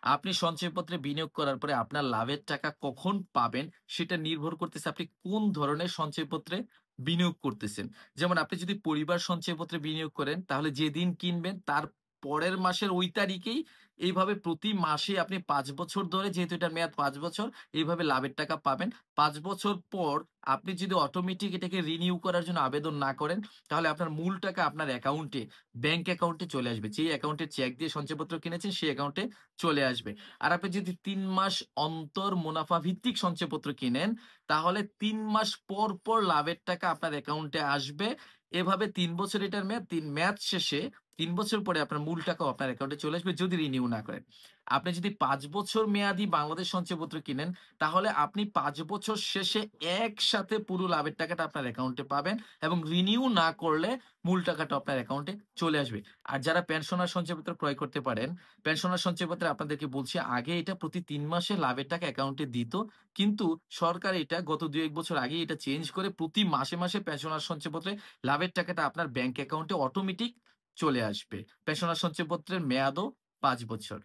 আপনি সঞ্চয়পত্রে বিনিয়োগ করার পরে আপনার লাভের টাকা কখন পাবেন সেটা নির্ভর করতেছে আপনি কোন ধরনের সঞ্চয়পত্রে বিনিয়োগ করতেছেন। যেমন আপনি যদি পরিবার সঞ্চয়পত্রে বিনিয়োগ করেন তাহলে যেদিন কিনবেন তার পরের মাসের ওই তারিখেই এইভাবে প্রতি মাসে আপনি ৫ বছর ধরে, যেহেতু এটার মেয়াদ ৫ বছর, এইভাবে লাভের টাকা পাবেন। ৫ বছর পর আপনি যদি অটোমেটিক এটাকে রিনিউ করার জন্য আবেদন না করেন, তাহলে আপনার মূল টাকা আপনার অ্যাকাউন্টে, ব্যাংক অ্যাকাউন্টে চলে আসবে। যেই অ্যাকাউন্টে চেক দিয়ে সঞ্চয়পত্র কিনেছেন সেই অ্যাকাউন্টে চলে আসবে। আর আপনি যদি ৩ মাস অন্তর মুনাফা ভিত্তিক সঞ্চয়পত্র কিনেন, তাহলে ৩ মাস পর, পর লাভের টাকা আপনার অ্যাকাউন্টে আসবে। এভাবে ৩ বছর এটার মেয়াদ। মেয়াদ শেষে ৩ বছর পরে আপনার মূল টাকাও আপনার অ্যাকাউন্টে চলে আসবে যদি রিনিউ না করেন। আপনি যদি ৫ বছর মেয়াদি বাংলাদেশ সঞ্চয়পত্র কিনেন, তাহলে আপনি ৫ বছর শেষে একসাথে পুরো লাভের টাকাটা আপনার অ্যাকাউন্টে পাবেন এবং রিনিউ না করলে মূল টাকাটা আপনার অ্যাকাউন্টে চলে আসবে। আর যারা পেনশনার সঞ্চয়পত্র ক্রয় করতে পারেন, পেনশনার সঞ্চয়পত্রে আপনাদেরকে বলছি, আগে এটা প্রতি ৩ মাসে লাভের টাকা অ্যাকাউন্টে দিত। কিন্তু সরকার এটা গত ২-১ বছর আগেই এটা চেঞ্জ করে প্রতি মাসে, মাসে পেনশনার সঞ্চয়পত্রে লাভের টাকাটা আপনার ব্যাংক অ্যাকাউন্টে অটোমেটিক চলে আসবে। পেনশনার সঞ্চয়পত্রের মেয়াদও ৫ বছর।